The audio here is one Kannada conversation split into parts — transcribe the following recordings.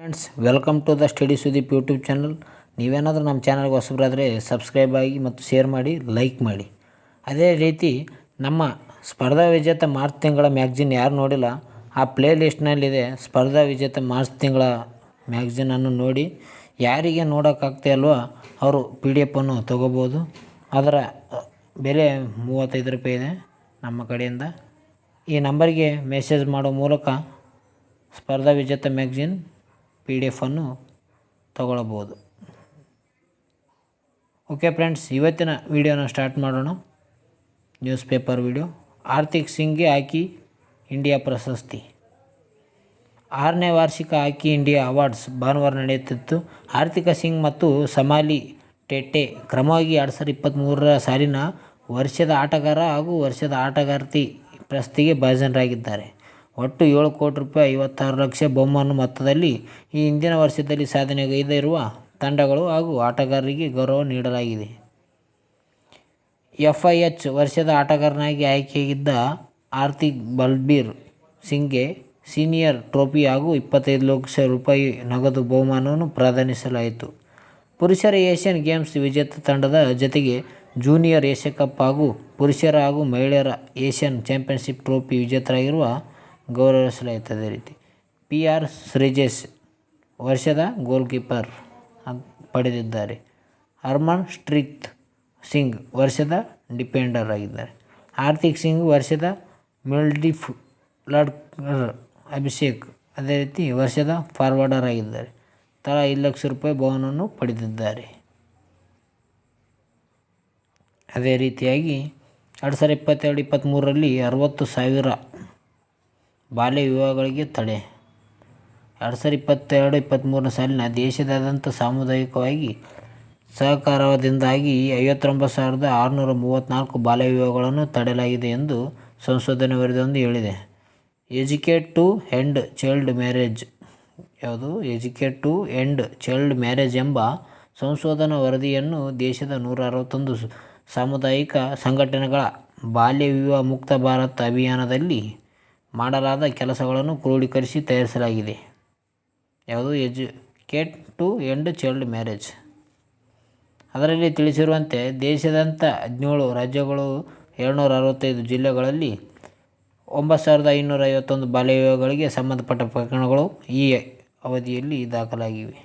Friends, welcome to the study Sudeep YouTube channel. ನೀವೇನಾದರೂ ನಮ್ಮ ಚಾನಲ್ಗೆ ಹೊಸಬರಾದರೆ ಸಬ್ಸ್ಕ್ರೈಬ್ ಆಗಿ ಮತ್ತು ಶೇರ್ ಮಾಡಿ, ಲೈಕ್ ಮಾಡಿ. ಅದೇ ರೀತಿ ನಮ್ಮ ಸ್ಪರ್ಧಾ ವಿಜೇತ ಮಾರ್ಚ್ ತಿಂಗಳ ಮ್ಯಾಗ್ಝಿನ್ ಯಾರು ನೋಡಿಲ್ಲ, ಆ ಪ್ಲೇ ಲಿಸ್ಟ್ನಲ್ಲಿದೆ. ಸ್ಪರ್ಧಾ ವಿಜೇತ ಮಾರ್ಚ್ ತಿಂಗಳ ಮ್ಯಾಗ್ಝಿನನ್ನು ನೋಡಿ. ಯಾರಿಗೆ ನೋಡೋಕ್ಕಾಗ್ತಾಯಿಲ್ವೋ ಅವರು PDF ಅನ್ನು ತೊಗೋಬೋದು. ಅದರ ಬೆಲೆ 35 ರೂಪಾಯಿ ಇದೆ ನಮ್ಮ ಕಡೆಯಿಂದ. ಈ ನಂಬರಿಗೆ ಮೆಸೇಜ್ ಮಾಡೋ ಮೂಲಕ ಸ್ಪರ್ಧಾ ವಿಜೇತ ಮ್ಯಾಗ್ಝಿನ್ PDF ಅನ್ನು ತಗೊಳ್ಬೋದು. ಓಕೆ ಫ್ರೆಂಡ್ಸ್, ಇವತ್ತಿನ ವಿಡಿಯೋನ ಸ್ಟಾರ್ಟ್ ಮಾಡೋಣ. News paper video. ಆರ್ಥಿಕ್ ಸಿಂಗ್ಗೆ ಹಾಕಿ ಇಂಡಿಯಾ ಪ್ರಶಸ್ತಿ. 6ನೇ ವಾರ್ಷಿಕ ಹಾಕಿ ಇಂಡಿಯಾ ಅವಾರ್ಡ್ಸ್ ಭಾನುವಾರ ನಡೆಯುತ್ತಿತ್ತು. ಆರ್ಥಿಕ್ ಸಿಂಗ್ ಮತ್ತು ಸಮಾಲಿ ಟೆಟ್ಟೆ ಕ್ರಮವಾಗಿ 2023 ಸಾಲಿನ ವರ್ಷದ ಆಟಗಾರ ಹಾಗೂ ವರ್ಷದ ಆಟಗಾರ್ತಿ ಪ್ರಶಸ್ತಿಗೆ ಭಾಜನರಾಗಿದ್ದಾರೆ. ಒಟ್ಟು 7 ಕೋಟಿ ರೂಪಾಯಿ 56 ಲಕ್ಷ ಬಹುಮಾನ ಮೊತ್ತದಲ್ಲಿ ಈ ಹಿಂದಿನ ವರ್ಷದಲ್ಲಿ ಸಾಧನೆಗೈದಿರುವ ತಂಡಗಳು ಹಾಗೂ ಆಟಗಾರರಿಗೆ ಗೌರವ ನೀಡಲಾಗಿದೆ. FIH ವರ್ಷದ ಆಟಗಾರನಾಗಿ ಆಯ್ಕೆಯಾಗಿದ್ದ ಆರ್ಥಿಕ್ ಬಲ್ಬೀರ್ ಸಿಂಗ್ಗೆ ಸೀನಿಯರ್ ಟ್ರೋಫಿ ಹಾಗೂ 25 ಲಕ್ಷ ರೂಪಾಯಿ ನಗದು ಬಹುಮಾನವನ್ನು ಪ್ರದಾನಿಸಲಾಯಿತು. ಪುರುಷರ ಏಷ್ಯನ್ ಗೇಮ್ಸ್ ವಿಜೇತ ತಂಡದ ಜತೆಗೆ ಜೂನಿಯರ್ ಏಷ್ಯಾ ಕಪ್ ಹಾಗೂ ಪುರುಷರ ಹಾಗೂ ಮಹಿಳೆಯರ ಏಷ್ಯನ್ ಚಾಂಪಿಯನ್ಶಿಪ್ ಟ್ರೋಫಿ ವಿಜೇತರಾಗಿರುವ ಗೌರವಿಸಲಾಯಿತು. ಅದೇ ರೀತಿ PR ಶ್ರೀಜೇಶ್ ವರ್ಷದ ಗೋಲ್ಕೀಪರ್ ಪಡೆದಿದ್ದಾರೆ. ಹರ್ಮನ್ಪ್ರೀತ್ ಸಿಂಗ್ ವರ್ಷದ ಡಿಫೆಂಡರ್ ಆಗಿದ್ದಾರೆ. ಆರ್ಥಿಕ್ ಸಿಂಗ್ ವರ್ಷದ ಮಿಡ್ಫೀಲ್ಡರ್, ಅಭಿಷೇಕ್ ಅದೇ ರೀತಿ ವರ್ಷದ ಫಾರ್ವರ್ಡರ್ ಆಗಿದ್ದಾರೆ. ತಲಾ 5 ಲಕ್ಷ ರೂಪಾಯಿ ಬಹುಮಾನವನ್ನು ಪಡೆದಿದ್ದಾರೆ. ಅದೇ ರೀತಿಯಾಗಿ 2022-23ರಲ್ಲಿ 60,000 ಬಾಲ್ಯ ವಿವಾಹಗಳಿಗೆ ತಡೆ. 2022-23 ಸಾಲಿನ ದೇಶದಾದ್ಯಂತ ಸಾಮುದಾಯಿಕವಾಗಿ ಸಹಕಾರದಿಂದಾಗಿ 59,634 ಬಾಲ್ಯ ವಿವಾಹಗಳನ್ನು ತಡೆಯಲಾಗಿದೆ ಎಂದು ಸಂಶೋಧನೆ ವರದಿಯೊಂದು ಹೇಳಿದೆ. Educate to end child marriage ಎಂಬ ಸಂಶೋಧನಾ ವರದಿಯನ್ನು ದೇಶದ 161 ಸಾಮುದಾಯಿಕ ಸಂಘಟನೆಗಳ ಬಾಲ್ಯ ವಿವಾಹ ಮುಕ್ತ ಭಾರತ ಅಭಿಯಾನದಲ್ಲಿ ಮಾಡಲಾದ ಕೆಲಸಗಳನ್ನು ಕ್ರೋಢೀಕರಿಸಿ ತಯಾರಿಸಲಾಗಿದೆ. Educate to end child marriage. ಅದರಲ್ಲಿ ತಿಳಿಸಿರುವಂತೆ ದೇಶಾದ್ಯಂತ 17 ರಾಜ್ಯಗಳು 265 ಜಿಲ್ಲೆಗಳಲ್ಲಿ 9,551 ಬಾಲ್ಯ ವಿವಾಹಗಳಿಗೆ ಸಂಬಂಧಪಟ್ಟ ಪ್ರಕರಣಗಳು ಈ ಅವಧಿಯಲ್ಲಿ ದಾಖಲಾಗಿವೆ.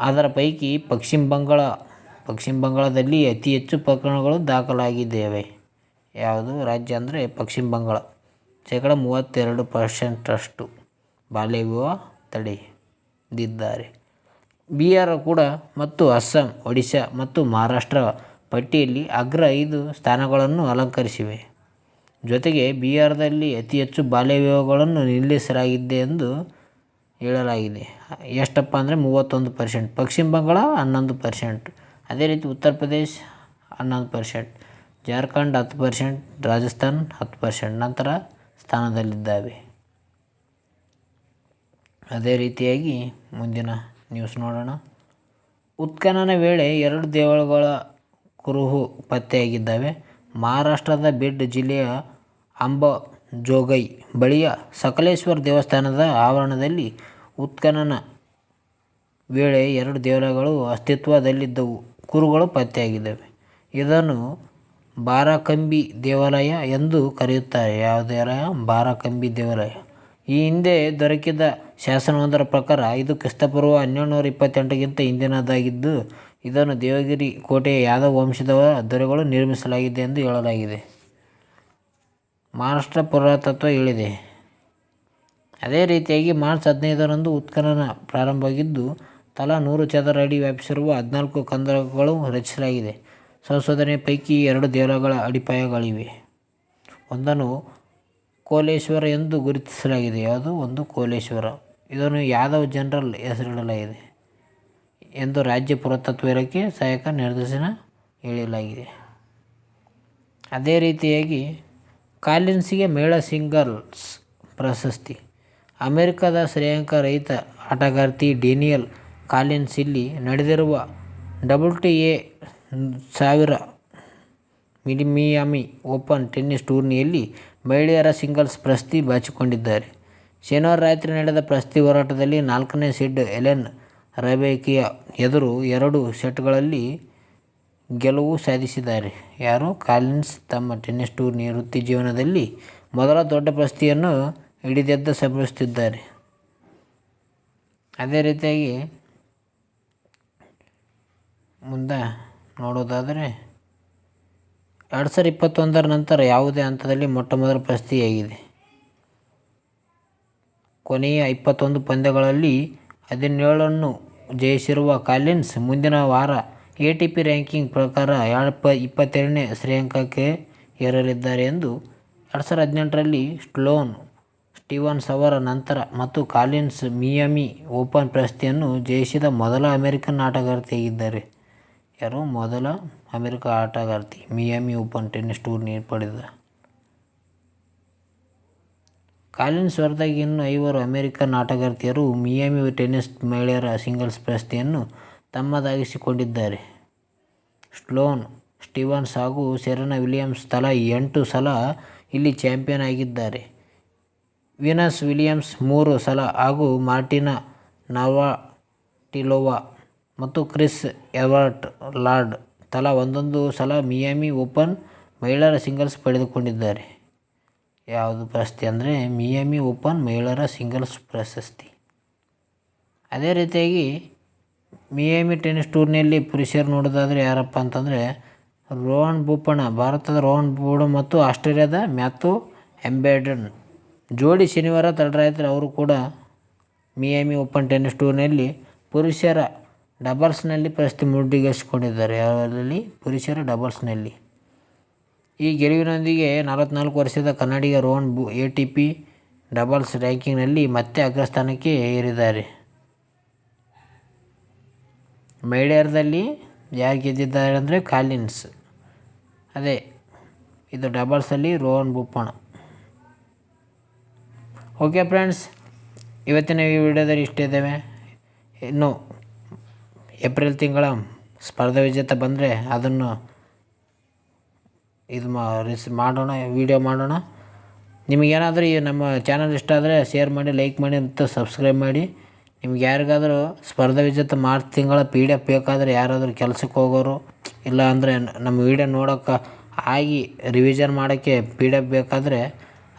ಅದರ ಪೈಕಿ ಪಶ್ಚಿಮ ಬಂಗಾಳದಲ್ಲಿ ಅತಿ ಹೆಚ್ಚು ಪ್ರಕರಣಗಳು ದಾಖಲಾಗಿದ್ದಾವೆ. ಯಾವುದು ರಾಜ್ಯ ಅಂದರೆ ಪಶ್ಚಿಮ ಬಂಗಾಳ. 32% ಬಾಲ್ಯ ವಿವಾಹ ತಡೆದಿದ್ದಾರೆ. ಬಿಹಾರ ಕೂಡ ಮತ್ತು ಅಸ್ಸಾಂ, ಒಡಿಶಾ ಮತ್ತು ಮಹಾರಾಷ್ಟ್ರ ಪಟ್ಟಿಯಲ್ಲಿ ಅಗ್ರ 5 ಸ್ಥಾನಗಳನ್ನು ಅಲಂಕರಿಸಿವೆ. ಜೊತೆಗೆ ಬಿಹಾರದಲ್ಲಿ ಅತಿ ಹೆಚ್ಚು ಬಾಲ್ಯ ವಿವಾಹಗಳನ್ನು ನಿಲ್ಲಿಸಲಾಗಿದೆ ಎಂದು ಹೇಳಲಾಗಿದೆ. ಎಷ್ಟಪ್ಪ ಅಂದರೆ 31%. ಪಶ್ಚಿಮ ಬಂಗಾಳ 11%. ಅದೇ ರೀತಿ ಉತ್ತರ ಪ್ರದೇಶ 11%, ಜಾರ್ಖಂಡ್ 10%, ರಾಜಸ್ಥಾನ್ 10% ನಂತರ ಸ್ಥಾನದಲ್ಲಿದ್ದಾವೆ. ಅದೇ ರೀತಿಯಾಗಿ ಮುಂದಿನ ನ್ಯೂಸ್ ನೋಡೋಣ. ಉತ್ಖನನ ವೇಳೆ 2 ದೇವರುಗಳ ಕುರುಹು ಪತ್ತೆಯಾಗಿದ್ದಾವೆ. ಮಹಾರಾಷ್ಟ್ರದ ಬೀಡ್ ಜಿಲ್ಲೆಯ ಅಂಬಾಜೋಗೈ ಬಳಿಯ ಸಕಲೇಶ್ವರ ದೇವಸ್ಥಾನದ ಆವರಣದಲ್ಲಿ ಉತ್ಖನನ ವೇಳೆ 2 ದೇವಾಲಯಗಳು ಅಸ್ತಿತ್ವದಲ್ಲಿದ್ದವು ಕುರುಹುಗಳು ಪತ್ತೆಯಾಗಿದ್ದಾವೆ. ಇದನ್ನು ಬಾರಾಕಂಬಿ ದೇವಾಲಯ ಎಂದು ಕರೆಯುತ್ತಾರೆ. ಯಾವ ದೇವಾಲಯ? ಬಾರಾಕಂಬಿ ದೇವಾಲಯ. ಈ ಹಿಂದೆ ದೊರಕಿದ ಶಾಸನವೊಂದರ ಪ್ರಕಾರ ಇದು ಕ್ರಿಸ್ತಪೂರ್ವ 1228ಗಿಂತ ಹಿಂದಿನದಾಗಿದ್ದು, ಇದನ್ನು ದೇವಗಿರಿ ಕೋಟೆಯ ಯಾದವ ವಂಶದ ದೊರೆಗಳು ನಿರ್ಮಿಸಲಾಗಿದೆ ಎಂದು ಹೇಳಲಾಗಿದೆ. ಮಹಾರಾಷ್ಟ್ರ ಪುರಾತತ್ವ ಹೇಳಿದೆ. ಅದೇ ರೀತಿಯಾಗಿ ಮಾರ್ಚ್ 15ರಂದು ಉತ್ಖನನ ಪ್ರಾರಂಭವಾಗಿದ್ದು, ತಲಾ 100 ಚದರ ಅಡಿ ವ್ಯಾಪಿಸಿರುವ 14 ಕಂದಕಗಳು ರಚಿಸಲಾಗಿದೆ. ಸಂಶೋಧನೆಯ ಪೈಕಿ 2 ದೇವಾಲಯಗಳ ಅಡಿಪಾಯಗಳಿವೆ. ಒಂದನ್ನು ಕೋಲೇಶ್ವರ ಎಂದು ಗುರುತಿಸಲಾಗಿದೆ. ಯಾವುದು? ಒಂದು ಕೋಲೇಶ್ವರ. ಇದನ್ನು ಯಾದವ್ ಜನರಲ್ ಹೆಸರಿಡಲಾಗಿದೆ ಎಂದು ರಾಜ್ಯ ಪುರಾತತ್ವ ಇಲಾಖೆ ಸಹಾಯಕ ನಿರ್ದೇಶನ ಹೇಳಲಾಗಿದೆ. ಅದೇ ರೀತಿಯಾಗಿ ಕಾಲಿನ್ಸ್ಗೆ ಮಹಿಳಾ ಸಿಂಗಲ್ಸ್ ಪ್ರಶಸ್ತಿ. ಅಮೆರಿಕದ ಶ್ರೇಯಾಂಕ ರಹಿತ ಆಟಗಾರ್ತಿ ಡೇನಿಯಲ್ ಕಾಲಿನ್ಸ್ ಇಲ್ಲಿ ನಡೆದಿರುವ WTA 1000 ಮಿಯಾಮಿ ಓಪನ್ ಟೆನ್ನಿಸ್ ಟೂರ್ನಿಯಲ್ಲಿ ಮಹಿಳೆಯರ ಸಿಂಗಲ್ಸ್ ಪ್ರಶಸ್ತಿ ಬಾಚಿಕೊಂಡಿದ್ದಾರೆ. ಶನಿವಾರ ರಾತ್ರಿ ನಡೆದ ಪ್ರಶಸ್ತಿ ಹೋರಾಟದಲ್ಲಿ 4ನೇ ಸೀಡ್ ಎಲೆನ್ ರಬಾಕಿಯಾ ಎದುರು 2 ಸೆಟ್ಗಳಲ್ಲಿ ಗೆಲುವು ಸಾಧಿಸಿದ್ದಾರೆ. ಯಾರು? ಕಾಲಿನ್ಸ್ ತಮ್ಮ ಟೆನ್ನಿಸ್ ಟೂರ್ನಿಯ ವೃತ್ತಿ ಜೀವನದಲ್ಲಿ ಮೊದಲ ದೊಡ್ಡ ಪ್ರಶಸ್ತಿಯನ್ನು ಹಿಡಿದೆದ್ದು ಸಂಭ್ರಮಿಸುತ್ತಿದ್ದಾರೆ. ಅದೇ ರೀತಿಯಾಗಿ ಮುಂದೆ ನೋಡೋದಾದರೆ 2021 ನಂತರ ಯಾವುದೇ ಹಂತದಲ್ಲಿ ಮೊಟ್ಟಮೊದಲ ಪ್ರಶಸ್ತಿಯಾಗಿದೆ. ಕೊನೆಯ 21 ಪಂದ್ಯಗಳಲ್ಲಿ 17 ಜಯಿಸಿರುವ ಕಾಲಿನ್ಸ್ ಮುಂದಿನ ವಾರ ATP ರ್ಯಾಂಕಿಂಗ್ ಪ್ರಕಾರ 22ನೇ ಶ್ರೇಯಾಂಕಕ್ಕೆ ಏರಲಿದ್ದಾರೆ ಎಂದು 2018ರಲ್ಲಿ ಸ್ಟೀವನ್ಸ್ ಅವರ ನಂತರ ಮತ್ತು ಕಾಲಿನ್ಸ್ ಮಿಯಾಮಿ ಓಪನ್ ಪ್ರಶಸ್ತಿಯನ್ನು ಜಯಿಸಿದ ಮೊದಲ ಅಮೆರಿಕನ್ ಆಟಗಾರ್ತಿಯಾಗಿದ್ದಾರೆ. ಯಾರು? ಮೊದಲ ಅಮೆರಿಕ ಆಟಗಾರ್ತಿ ಮಿಯಾಮಿ ಓಪನ್ ಟೆನ್ನಿಸ್ ಟೂರ್ನಿ ಪಡೆದ. ಕಾಲಿನ್ಸ್ ಹೊರತಾಗಿ ಇನ್ನೂ 5 ಅಮೆರಿಕನ್ ಆಟಗಾರ್ತಿಯರು ಮಿಯಾಮಿ ಟೆನ್ನಿಸ್ ಮಹಿಳೆಯರ ಸಿಂಗಲ್ಸ್ ಪ್ರಶಸ್ತಿಯನ್ನು ತಮ್ಮದಾಗಿಸಿಕೊಂಡಿದ್ದಾರೆ. ಸ್ಟೀವನ್ಸ್ ಹಾಗೂ ಸೆರೆನಾ ವಿಲಿಯಮ್ಸ್ ತಲಾ 8 ಸಲ ಇಲ್ಲಿ ಚಾಂಪಿಯನ್ ಆಗಿದ್ದಾರೆ. ವೀನಸ್ ವಿಲಿಯಮ್ಸ್ 3 ಸಲ ಹಾಗೂ ಮಾರ್ಟಿನಾ ನವರಾಟಿಲೋವಾ ಮತ್ತು ಕ್ರಿಸ್ ಎವರ್ಟ್ ಲಾರ್ಡ್ ತಲಾ 1 ಸಲ ಮಿಯಾಮಿ ಓಪನ್ ಮಹಿಳೆಯರ ಸಿಂಗಲ್ಸ್ ಪಡೆದುಕೊಂಡಿದ್ದಾರೆ. ಯಾವುದು ಪ್ರಶಸ್ತಿ ಅಂದರೆ ಮಿಯಾಮಿ ಓಪನ್ ಮಹಿಳೆಯರ ಸಿಂಗಲ್ಸ್ ಪ್ರಶಸ್ತಿ. ಅದೇ ರೀತಿಯಾಗಿ ಮಿಯಾಮಿ ಟೆನ್ನಿಸ್ ಟೂರ್ನಿಯಲ್ಲಿ ಪುರುಷರು ನೋಡೋದಾದರೆ ಯಾರಪ್ಪ ಅಂತಂದರೆ ರೋಹನ್ ಬೋಪಣ್ಣ, ಭಾರತದ ರೋಹನ್ ಬೋಪಣ್ಣ ಮತ್ತು ಆಸ್ಟ್ರೇಲಿಯಾದ ಮ್ಯಾಥ್ಯೂ ಎಂಬೆಡನ್ ಜೋಡಿ ಶನಿವಾರ ತಡರಾತ್ರಿ ಅವರು ಕೂಡ ಮಿಯಾಮಿ ಓಪನ್ ಟೆನ್ನಿಸ್ ಟೂರ್ನಿಯಲ್ಲಿ ಪುರುಷರ ಡಬಲ್ಸ್ನಲ್ಲಿ ಪ್ರಶಸ್ತಿ ಮುಡಿಗೇರಿಸಿಕೊಂಡಿದ್ದಾರೆ. ಅದರಲ್ಲಿ ಪುರುಷರ ಡಬಲ್ಸ್ನಲ್ಲಿ ಈ ಗೆಲುವಿನೊಂದಿಗೆ 44 ವರ್ಷದ ಕನ್ನಡಿಗ ರೋಹನ್ ATP ಡಬಲ್ಸ್ ರ್ಯಾಂಕಿಂಗ್ನಲ್ಲಿ ಮತ್ತೆ ಅಗ್ರಸ್ಥಾನಕ್ಕೆ ಏರಿದ್ದಾರೆ. ಮಹಿಳೆಯರಲ್ಲಿ ಯಾರು ಗೆದ್ದಿದ್ದಾರೆ ಅಂದರೆ ಕಾಲಿನ್ಸ್. ಅದೇ ಇದು ಡಬಲ್ಸಲ್ಲಿ ರೋಹನ್ ಬೋಪಣ್ಣ. ಓಕೆ ಫ್ರೆಂಡ್ಸ್, ಇವತ್ತಿನ ಈ ವಿಡಿಯೋದಲ್ಲಿ ಇಷ್ಟೇ ಇದ್ದೇವೆ. ಇನ್ನು ಏಪ್ರಿಲ್ ತಿಂಗಳ ಸ್ಪರ್ಧಾ ವಿಜೇತ ಬಂದರೆ ಅದನ್ನು ಮಾಡೋಣ, ವಿಡಿಯೋ ಮಾಡೋಣ. ನಿಮಗೇನಾದರೂ ಈ ನಮ್ಮ ಚಾನಲ್ ಇಷ್ಟ ಆದರೆ ಶೇರ್ ಮಾಡಿ, ಲೈಕ್ ಮಾಡಿ ಮತ್ತು ಸಬ್ಸ್ಕ್ರೈಬ್ ಮಾಡಿ. ನಿಮ್ಗೆ ಯಾರಿಗಾದರೂ ಸ್ಪರ್ಧಾ ವಿಜೇತ ಮಾರ್ಚ್ ತಿಂಗಳ PDF ಬೇಕಾದರೆ, ಯಾರಾದರೂ ಕೆಲಸಕ್ಕೆ ಹೋಗೋರು ಇಲ್ಲ ಅಂದರೆ ನಮ್ಮ ವಿಡಿಯೋ ನೋಡೋಕ್ಕೆ ಆಗಿ ರಿವಿಷನ್ ಮಾಡೋಕ್ಕೆ PDF ಬೇಕಾದರೆ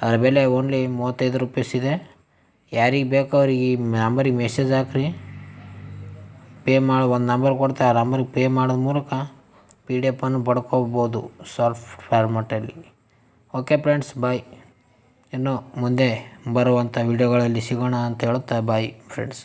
ಅದರ ಬೆಲೆ ಓನ್ಲಿ 35 ರೂಪೀಸ್ ಇದೆ. ಯಾರಿಗೆ ಬೇಕೋ ಅವ್ರಿಗೆ ಈ ನಂಬರಿಗೆ ಮೆಸೇಜ್ ಹಾಕ್ರಿ. ಒಂದು ನಂಬರ್ ಕೊಡ್ತಾರೆ, ಆ ನಂಬರಿಗೆ ಪೇ ಮಾಡೋದ ಮೂಲಕ PDF ಪಡ್ಕೋಬೋದು ಸಾಫ್ಟ್ ಫಾರ್ಮೆಟಲ್ಲಿ. ಓಕೆ ಫ್ರೆಂಡ್ಸ್, ಬಾಯ್. ಇನ್ನು ಮುಂದೆ ಬರುವಂಥ ವಿಡಿಯೋಗಳಲ್ಲಿ ಸಿಗೋಣ ಅಂತ ಹೇಳುತ್ತಾ ಬಾಯ್ ಫ್ರೆಂಡ್ಸ್.